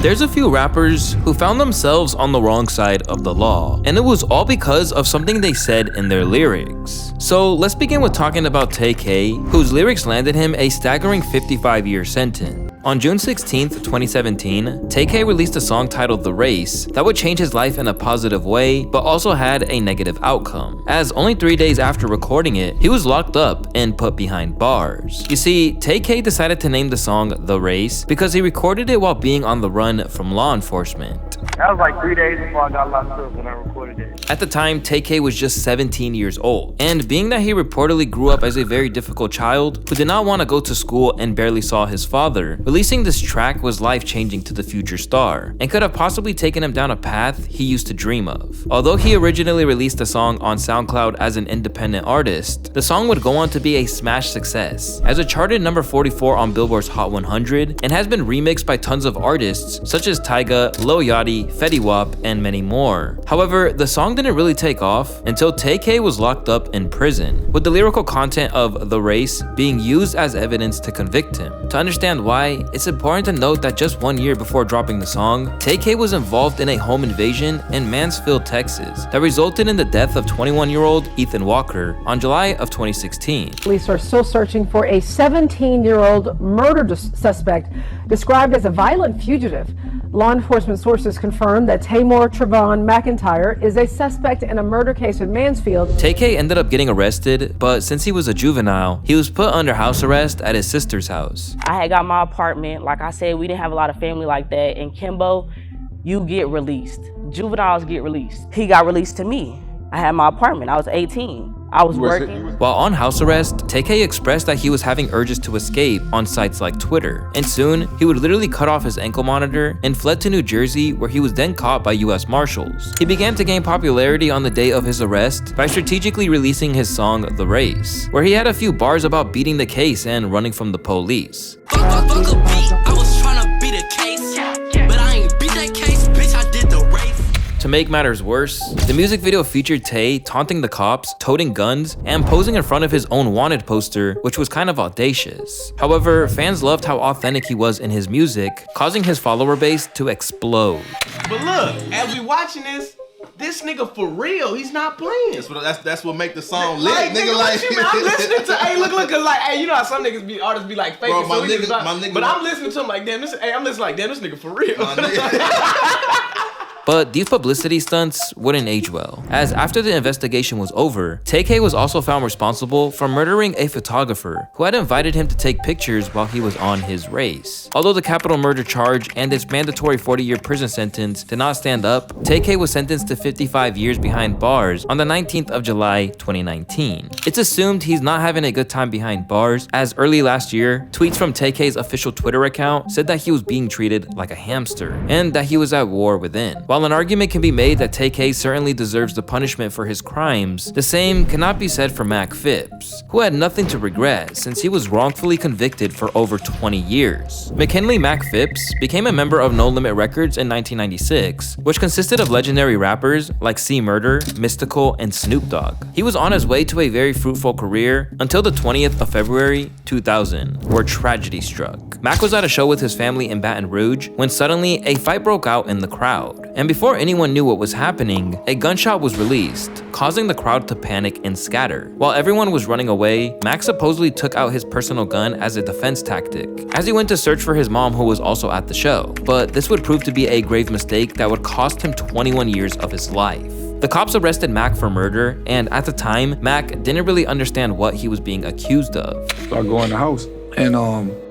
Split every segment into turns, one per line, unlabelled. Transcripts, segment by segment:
There's a few rappers who found themselves on the wrong side of the law, and it was all because of something they said in their lyrics. So let's begin with talking about Tay-K, whose lyrics landed him a staggering 55-year sentence. On June 16th, 2017, Tay-K released a song titled The Race that would change his life in a positive way, but also had a negative outcome, as only 3 days after recording it, he was locked up and put behind bars. You see, Tay-K decided to name the song The Race because he recorded it while being on the run from law enforcement.
That was like 3 days before I got locked up when I recorded it.
At the time, Tay-K was just 17 years old, and being that he reportedly grew up as a very difficult child who did not want to go to school and barely saw his father, releasing this track was life-changing to the future star, and could have possibly taken him down a path he used to dream of. Although he originally released the song on SoundCloud as an independent artist, the song would go on to be a smash success, as it charted number 44 on Billboard's Hot 100, and has been remixed by tons of artists such as Tyga, Lil Yachty, Fetty Wap, and many more. However, the song didn't really take off until Tay-K was locked up in prison, with the lyrical content of The Race being used as evidence to convict him. To understand why, it's important to note that just 1 year before dropping the song, Tay-K was involved in a home invasion in Mansfield, Texas, that resulted in the death of 21-year-old Ethan Walker on July of 2016.
Police are still searching for a 17-year-old murder suspect described as a violent fugitive. Law enforcement sources confirmed that Tamor Trevon McIntyre is a suspect in a murder case in Mansfield.
Tay-K ended up getting arrested, but since he was a juvenile, he was put under house arrest at his sister's house.
I had got my apartment. Like I said, we didn't have a lot of family like that. In Kimbo, you get released. Juveniles get released. He got released to me. I had my apartment. I was 18. I was working.
While on house arrest, Tay-K expressed that he was having urges to escape on sites like Twitter, and soon he would literally cut off his ankle monitor and fled to New Jersey, where he was then caught by US Marshals. He began to gain popularity on the day of his arrest by strategically releasing his song The Race, where he had a few bars about beating the case and running from the police. To make matters worse, the music video featured Tay taunting the cops, toting guns, and posing in front of his own wanted poster, which was kind of audacious. However, fans loved how authentic he was in his music, causing his follower base to explode.
But look, as we watching this nigga for real, he's not playing.
That's what make the song lit,
like,
nigga. Like,
what you mean? I'm listening to, hey, look, cause like, hey, you know how some artists be like faking.
Bro, my nigga,
but I'm listening to him like, damn, I'm listening like, damn, this nigga for real.
But these publicity stunts wouldn't age well, as after the investigation was over, Tay-K was also found responsible for murdering a photographer who had invited him to take pictures while he was on his race. Although the capital murder charge and its mandatory 40-year prison sentence did not stand up, Tay-K was sentenced to 55 years behind bars on the 19th of July, 2019. It's assumed he's not having a good time behind bars, as early last year, tweets from Tay-K's official Twitter account said that he was being treated like a hamster, and that he was at war within. While an argument can be made that Tay-K certainly deserves the punishment for his crimes, the same cannot be said for Mac Phipps, who had nothing to regret since he was wrongfully convicted for over 20 years. McKinley Mac Phipps became a member of No Limit Records in 1996, which consisted of legendary rappers like C Murder, Mystical, and Snoop Dogg. He was on his way to a very fruitful career until the 20th of February, 2000, where tragedy struck. Mac was at a show with his family in Baton Rouge when suddenly a fight broke out in the crowd, and before anyone knew what was happening, a gunshot was released, causing the crowd to panic and scatter. While everyone was running away, Mac supposedly took out his personal gun as a defense tactic, as he went to search for his mom, who was also at the show. But this would prove to be a grave mistake that would cost him 21 years of his life. The cops arrested Mac for murder, and at the time, Mac didn't really understand what he was being accused of.
So I go in the house, and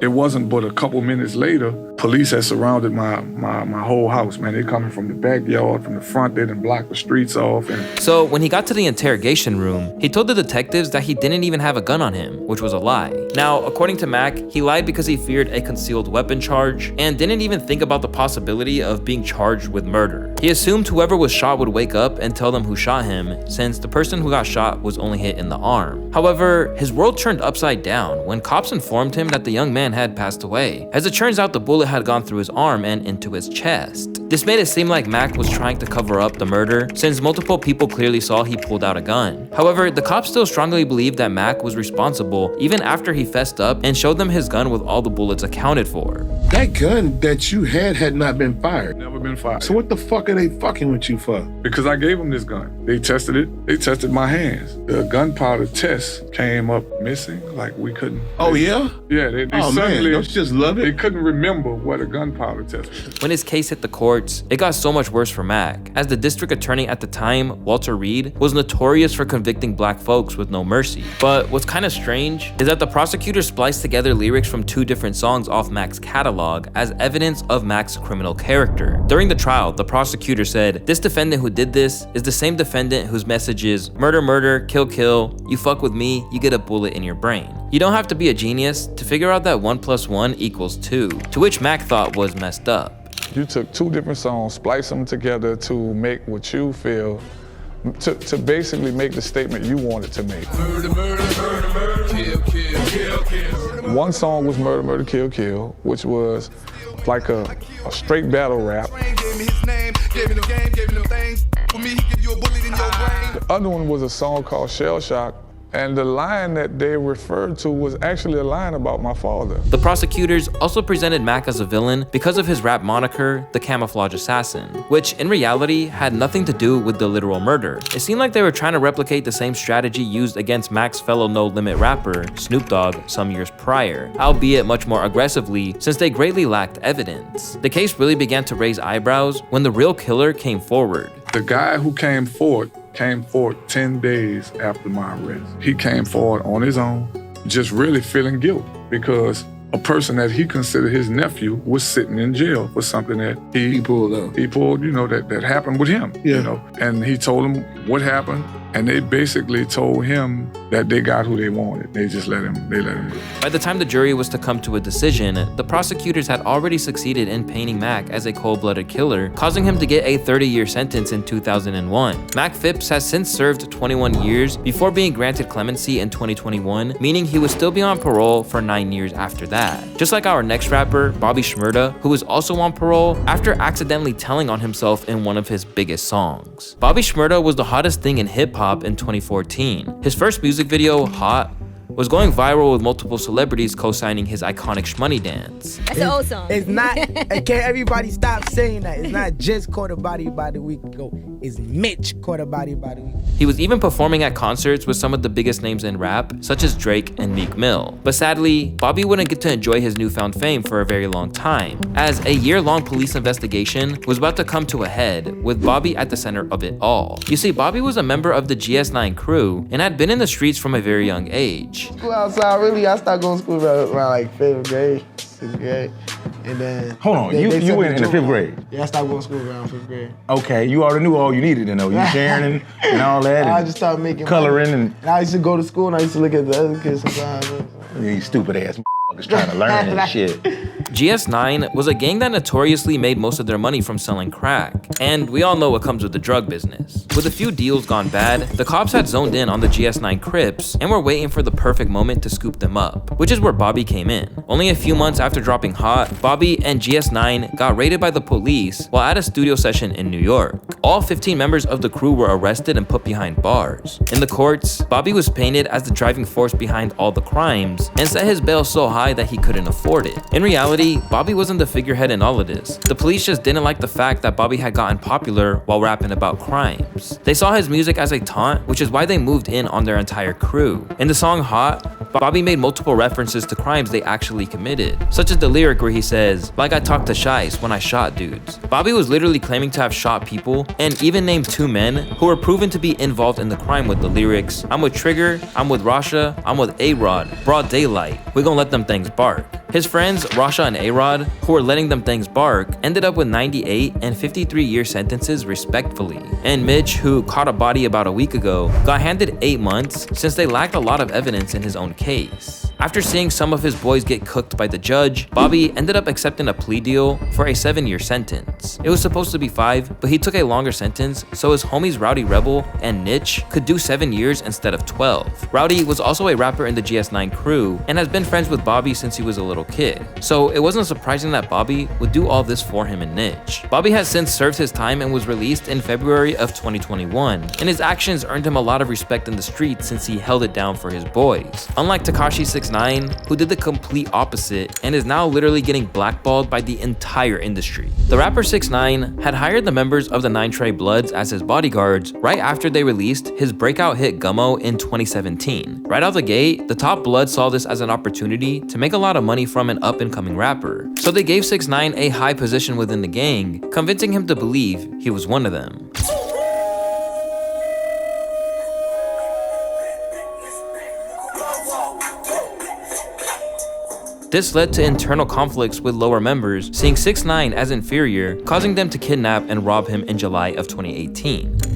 it wasn't but a couple minutes later, police had surrounded my whole house, man. They coming from the backyard, from the front, they done blocked the streets off. And
so when he got to the interrogation room, he told the detectives that he didn't even have a gun on him, which was a lie. Now, according to Mac, he lied because he feared a concealed weapon charge and didn't even think about the possibility of being charged with murder. He assumed whoever was shot would wake up and tell them who shot him, since the person who got shot was only hit in the arm. However, his world turned upside down when cops informed him that the young man had passed away. As it turns out, the bullet had gone through his arm and into his chest. This made it seem like Mac was trying to cover up the murder, since multiple people clearly saw he pulled out a gun. However, the cops still strongly believed that Mac was responsible even after he fessed up and showed them his gun with all the bullets accounted for.
That gun that you had not been fired.
Never been fired.
So what the fuck are they fucking with you for?
Because I gave them this gun. They tested it. They tested my hands. The gunpowder test came up missing. Like we couldn't.
Oh yeah?
Yeah. They
Oh
suddenly,
man, don't you just love
They
it?
couldn't remember what a gunpowder test was.
When his case hit the courts, it got so much worse for Mac, as the district attorney at the time, Walter Reed, was notorious for convicting black folks with no mercy. But what's kind of strange is that the prosecutor spliced together lyrics from 2 different songs off Mac's catalog as evidence of Mac's criminal character. During the trial, the prosecutor said, "This defendant who did this is the same defendant whose message is murder, murder, kill, kill, you fuck with me, you get a bullet in your brain." You don't have to be a genius to figure out that 1 + 1 = 2, to which Mac thought was messed up.
You took 2 different songs, spliced them together to make what you feel, to basically make the statement you wanted to make.
Murder, murder, murder, murder, kill, kill, kill, kill.
One song was Murder, Murder, Kill, Kill, which was like a straight battle rap. The other one was a song called Shell Shock, and the line that they referred to was actually a line about my father.
The prosecutors also presented Mac as a villain because of his rap moniker, the Camouflage Assassin, which in reality had nothing to do with the literal murder. It seemed like they were trying to replicate the same strategy used against Mac's fellow No Limit rapper, Snoop Dogg, some years prior, albeit much more aggressively since they greatly lacked evidence. The case really began to raise eyebrows when the real killer came forward.
The guy who came forward 10 days after my arrest. He came forward on his own, just really feeling guilt because a person that he considered his nephew was sitting in jail for something that he pulled up. He pulled, that happened with him, and he told him what happened, and they basically told him that they got who they wanted. They let him go.
By the time the jury was to come to a decision, the prosecutors had already succeeded in painting Mac as a cold-blooded killer, causing him to get a 30-year sentence in 2001. Mac Phipps has since served 21 years before being granted clemency in 2021, meaning he would still be on parole for 9 years after that. Just like our next rapper, Bobby Shmurda, who was also on parole after accidentally telling on himself in one of his biggest songs. Bobby Shmurda was the hottest thing in hip-hop in 2014. His first music video, Hot, was going viral with multiple celebrities co-signing his iconic Shmoney dance.
That's an old song.
It's not, can't everybody stop saying that. It's not just Caught a Body about a week ago. It's Mitch Caught a Body about a week.
He was even performing at concerts with some of the biggest names in rap, such as Drake and Meek Mill. But sadly, Bobby wouldn't get to enjoy his newfound fame for a very long time, as a year-long police investigation was about to come to a head, with Bobby at the center of it all. You see, Bobby was a member of the GS9 crew and had been in the streets from a very young age.
School outside, really, I started going to school around like 5th grade, 6th grade. And then
hold on, you went in the 5th grade?
Yeah, I started going to school around 5th grade.
Okay, you already knew all you needed to know. You sharing and all that.
I just started making
coloring
money. And I used to go to school and I used to look at the other kids sometimes.
You stupid ass motherfuckers trying to learn that shit.
GS9 was a gang that notoriously made most of their money from selling crack, and we all know what comes with the drug business. With a few deals gone bad, the cops had zoned in on the GS9 Crips and were waiting for the perfect moment to scoop them up, which is where Bobby came in. Only a few months after dropping Hot, Bobby and GS9 got raided by the police while at a studio session in New York. All 15 members of the crew were arrested and put behind bars. In the courts, Bobby was painted as the driving force behind all the crimes and set his bail so high that he couldn't afford it. In reality, Bobby wasn't the figurehead in all of this. The police just didn't like the fact that Bobby had gotten popular while rapping about crimes. They saw his music as a taunt, which is why they moved in on their entire crew. In the song Hot, Bobby made multiple references to crimes they actually committed, such as the lyric where he says, "Like I talked to Shice when I shot dudes." Bobby was literally claiming to have shot people and even named 2 men who were proven to be involved in the crime with the lyrics, "I'm with Trigger, I'm with Rasha, I'm with A-Rod, broad daylight, we gon' let them things bark." His friends, Rasha and A-Rod, who were letting them things bark, ended up with 98 and 53-year sentences respectfully. And Mitch, who caught a body about a week ago, got handed 8 months since they lacked a lot of evidence in his own case. After seeing some of his boys get cooked by the judge, Bobby ended up accepting a plea deal for a 7-year sentence. It was supposed to be 5, but he took a longer sentence so his homies Rowdy Rebel and Nitch could do 7 years instead of 12. Rowdy was also a rapper in the GS9 crew and has been friends with Bobby since he was a little kid, so it wasn't surprising that Bobby would do all this for him and Nitch. Bobby has since served his time and was released in February of 2021, and his actions earned him a lot of respect in the streets since he held it down for his boys. Unlike Tekashi 6ix9ine, who did the complete opposite and is now literally getting blackballed by the entire industry. The rapper 6ix9ine had hired the members of the 9 Trey Bloods as his bodyguards right after they released his breakout hit Gummo in 2017. Right out the gate, the top Bloods saw this as an opportunity to make a lot of money from an up-and-coming rapper, so they gave 6ix9ine a high position within the gang, convincing him to believe he was one of them. This led to internal conflicts with lower members, seeing 6ix9ine as inferior, causing them to kidnap and rob him in July of 2018.
Give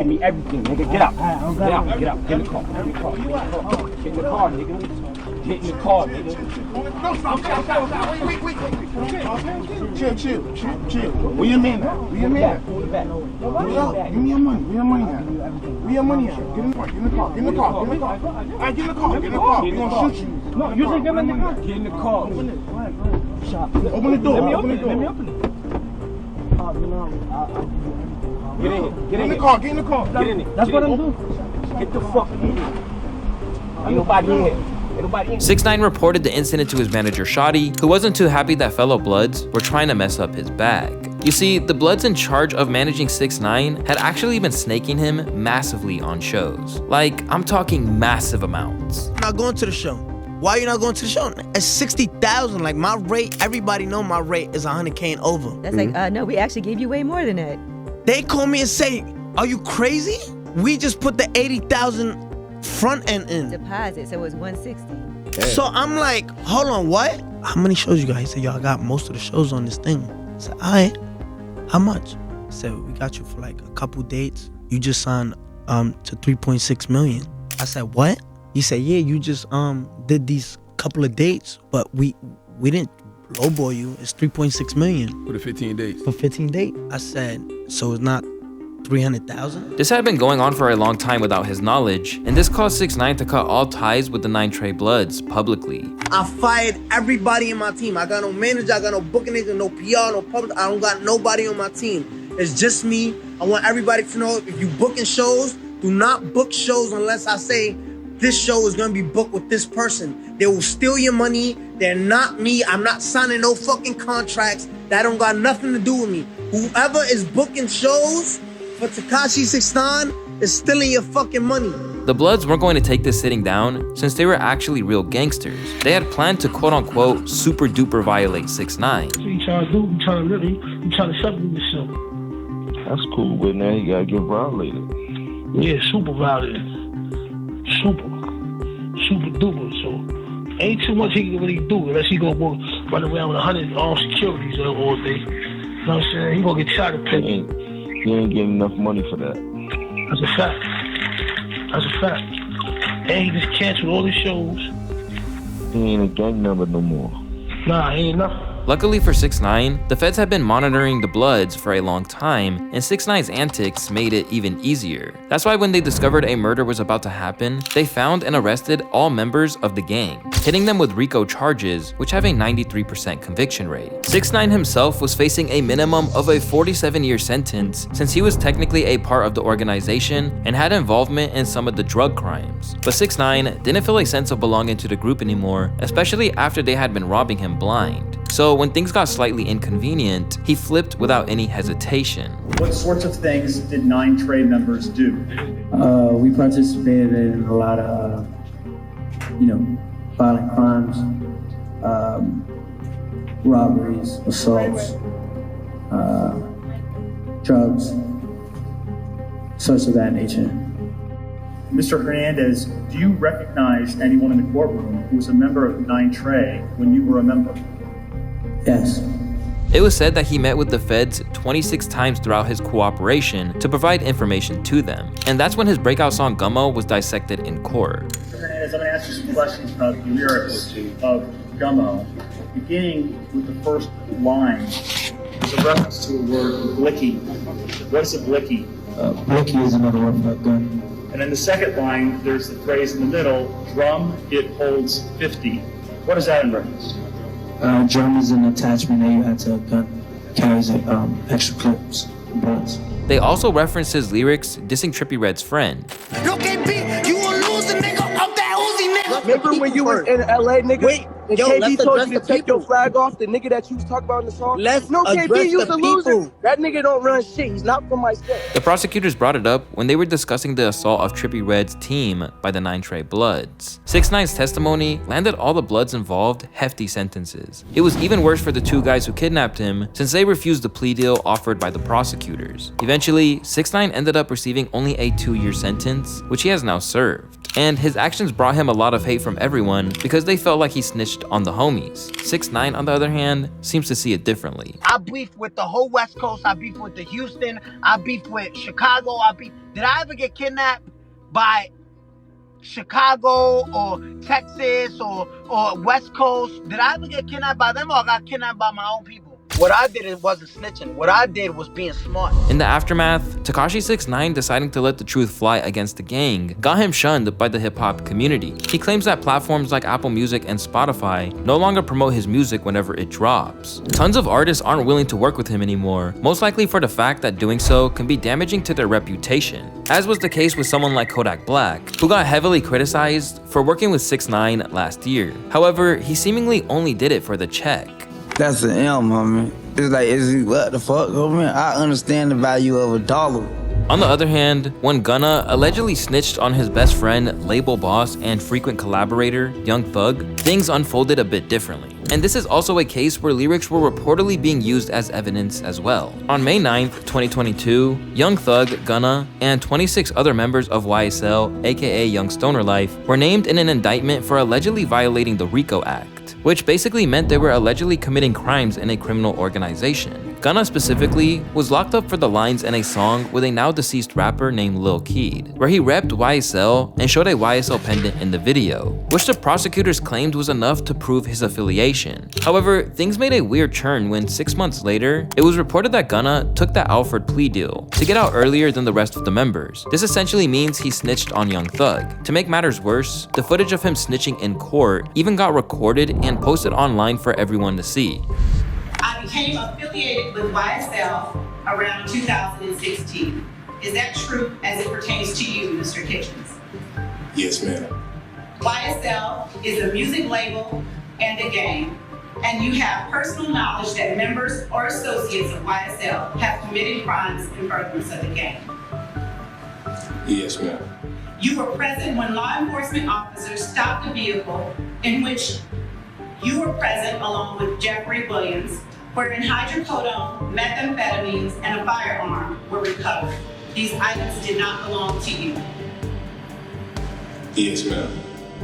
me everything, nigga. Get out. Get out. Get out. Get in the car. Get in the car. Get in the car, nigga. Get in the car, nigga.
Chill. Where your man at? Where your man at? Give me your money. Where your money at? Where your money at? Get in the car. Get in the car. Get in the car. Get in the car. All right, get in the car. Get in the car. We're gonna shoot you.
No, you say get in the car. Get in the car.
Open the door.
Let me
open the door.
Let me open it. Get in here.
Get in the car. Get in the car.
Get in there. That's what I'm doing. Get the fuck in here. Ain't nobody in here.
6ix9ine reported the incident to his manager Shotty, who wasn't too happy that fellow Bloods were trying to mess up his bag. You see, the Bloods in charge of managing 6ix9ine had actually been snaking him massively on shows. Like, I'm talking massive amounts.
Not going to the show. Why are you not going to the show? It's 60,000. Like, my rate, everybody know my rate is 100K and over.
That's like, no, we actually gave you way more than that.
They call me and say, are you crazy? We just put the 80,000 front end in.
Deposit, so it was 160.
So I'm like, hold on, what? How many shows you got? He said, y'all got most of the shows on this thing. I said, all right, how much? He said, we got you for like a couple dates. You just signed to 3.6 million. I said, what? He said, yeah, you just did these couple of dates, but we didn't lowball you. It's 3.6 million.
For the 15 dates.
For 15 dates. I said, so it's not 300,000?
This had been going on for a long time without his knowledge, and this caused 6ix9ine to cut all ties with the 9 Trey Bloods publicly.
I fired everybody in my team. I got no manager, I got no booking agent, no PR, no public. I don't got nobody on my team. It's just me. I want everybody to know, if you booking shows, do not book shows unless I say this show is gonna be booked with this person. They will steal your money. They're not me. I'm not signing no fucking contracts. That don't got nothing to do with me. Whoever is booking shows for Tekashi 6ix9ine is stealing your fucking money.
The Bloods weren't going to take this sitting down since they were actually real gangsters. They had planned to quote-unquote super duper violate 6ix9ine.
What you trying to do? You trying to separate yourself.
That's cool, but now you gotta get violated.
Yeah, super violated. Super duper. So ain't too much he can really do unless he gonna go run around with 100 armed securities all day. You know what I'm saying? He gonna get shot at pick.
You ain't getting enough money for that.
That's a fact. And he just canceled all his shows.
He ain't a gang member no more.
Nah, he ain't nothing.
Luckily for 6ix9ine, the feds had been monitoring the Bloods for a long time, and 6ix9ine's antics made it even easier. That's why when they discovered a murder was about to happen, they found and arrested all members of the gang, hitting them with RICO charges, which have a 93% conviction rate. 6ix9ine himself was facing a minimum of a 47-year sentence since he was technically a part of the organization and had involvement in some of the drug crimes. But 6ix9ine didn't feel a sense of belonging to the group anymore, especially after they had been robbing him blind. So when things got slightly inconvenient, he flipped without any hesitation.
What sorts of things did 9 Trey members do?
We participated in a lot of, violent crimes, robberies, assaults, drugs, sorts of that nature.
Mr. Hernandez, do you recognize anyone in the courtroom who was a member of 9 Trey when you were a member?
Yes.
It was said that he met with the feds 26 times throughout his cooperation to provide information to them. And that's when his breakout song Gummo was dissected in court.
Mr. Hernandez, I'm going to ask you some questions about the lyrics of Gummo. Beginning with the first line, there's a reference to a word, blicky. What is a blicky?
Blicky is another word for gun.
And in the second line, there's the phrase in the middle, drum, it holds 50. What is that in reference?
Drum is an attachment that you had to a gun. Carries extra clips, bullets.
They also referenced his lyrics dissing Trippie Redd's friend.
Look at me, you will lose the nigga of that Uzi nigga.
Remember when you was in LA, nigga?
Wait,
and
yo,
KB
let's
told
address
you to
the
take your
people.
flag off, the nigga that you was talking about in the song?
Let's
no, KB
address
used
the
to lose
people.
it. That nigga don't run shit. He's not from my state.
The prosecutors brought it up when they were discussing the assault of Trippie Redd's team by the 9 Trey Bloods. 6ix9ine's testimony landed all the Bloods involved hefty sentences. It was even worse for the 2 guys who kidnapped him since they refused the plea deal offered by the prosecutors. Eventually, 6ix9ine ended up receiving only a 2-year sentence, which he has now served. And his actions brought him a lot of hate from everyone because they felt like he snitched on the homies. 6ix9ine, on the other hand, seems to see it differently.
I beef with the whole West Coast. I beef with the Houston. I beef with Chicago. Did I ever get kidnapped by Chicago or Texas or West Coast? Did I ever get kidnapped by them, or I got kidnapped by my own people? What I did wasn't snitching. What I did was being smart.
In the aftermath, Tekashi 6ix9ine deciding to let the truth fly against the gang got him shunned by the hip-hop community. He claims that platforms like Apple Music and Spotify no longer promote his music whenever it drops. Tons of artists aren't willing to work with him anymore, most likely for the fact that doing so can be damaging to their reputation, as was the case with someone like Kodak Black, who got heavily criticized for working with 6ix9ine last year. However, he seemingly only did it for the check.
That's an M, homie. It's like, what the fuck, homie? I understand the value of $1.
On the other hand, when Gunna allegedly snitched on his best friend, label boss, and frequent collaborator, Young Thug, things unfolded a bit differently. And this is also a case where lyrics were reportedly being used as evidence as well. On May 9th, 2022, Young Thug, Gunna, and 26 other members of YSL, aka Young Stoner Life, were named in an indictment for allegedly violating the RICO Act, which basically meant they were allegedly committing crimes in a criminal organization. Gunna specifically was locked up for the lines in a song with a now deceased rapper named Lil Keed, where he repped YSL and showed a YSL pendant in the video, which the prosecutors claimed was enough to prove his affiliation. However, things made a weird turn when 6 months later, it was reported that Gunna took the Alfred plea deal to get out earlier than the rest of the members. This essentially means he snitched on Young Thug. To make matters worse, the footage of him snitching in court even got recorded and posted online for everyone to see.
I became affiliated with YSL around 2016. Is that true as it pertains to you, Mr. Kitchens?
Yes, ma'am.
YSL is a music label and a gang, and you have personal knowledge that members or associates of YSL have committed crimes in furtherance of the gang.
Yes, ma'am.
You were present when law enforcement officers stopped a vehicle in which you were present along with Jeffrey Williams, wherein hydrocodone, methamphetamines, and a firearm were recovered. These items did not belong to you.
Yes, ma'am.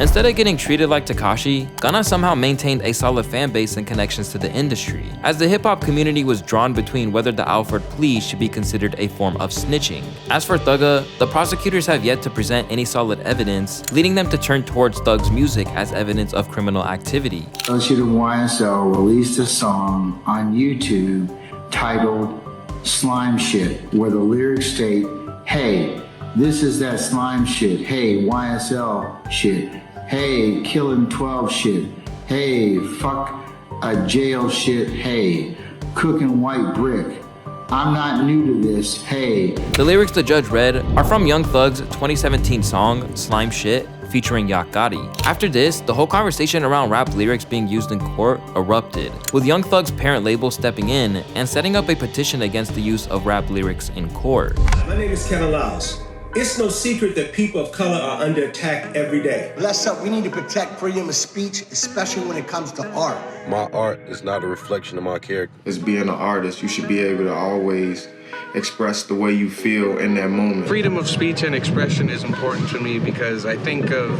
Instead of getting treated like Tekashi, Gunna somehow maintained a solid fan base and connections to the industry, as the hip-hop community was drawn between whether the Alfred plea should be considered a form of snitching. As for Thugga, the prosecutors have yet to present any solid evidence, leading them to turn towards Thug's music as evidence of criminal activity.
Associate of YSL released a song on YouTube titled Slime Shit, where the lyrics state, "Hey, this is that slime shit. Hey, YSL shit. Hey, killing 12 shit. Hey, fuck a jail shit. Hey, cooking white brick. I'm not new to this. Hey."
The lyrics the judge read are from Young Thug's 2017 song, Slime Shit, featuring Yak Gotti. After this, the whole conversation around rap lyrics being used in court erupted, with Young Thug's parent label stepping in and setting up a petition against the use of rap lyrics in court.
My name is Kevin Laos.
It's no secret that people of color are under attack every day.
Bless up, we need to protect freedom of speech, especially when it comes to art.
My art is not a reflection of my character.
As being an artist, you should be able to always express the way you feel in that moment.
Freedom of speech and expression is important to me because I think of,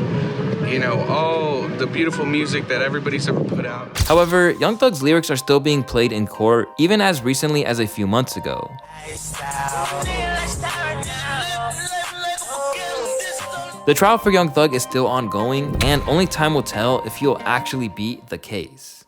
you know, all the beautiful music that everybody's ever put out.
However, Young Thug's lyrics are still being played in court, even as recently as a few months ago. The trial for Young Thug is still ongoing, and only time will tell if he'll actually beat the case.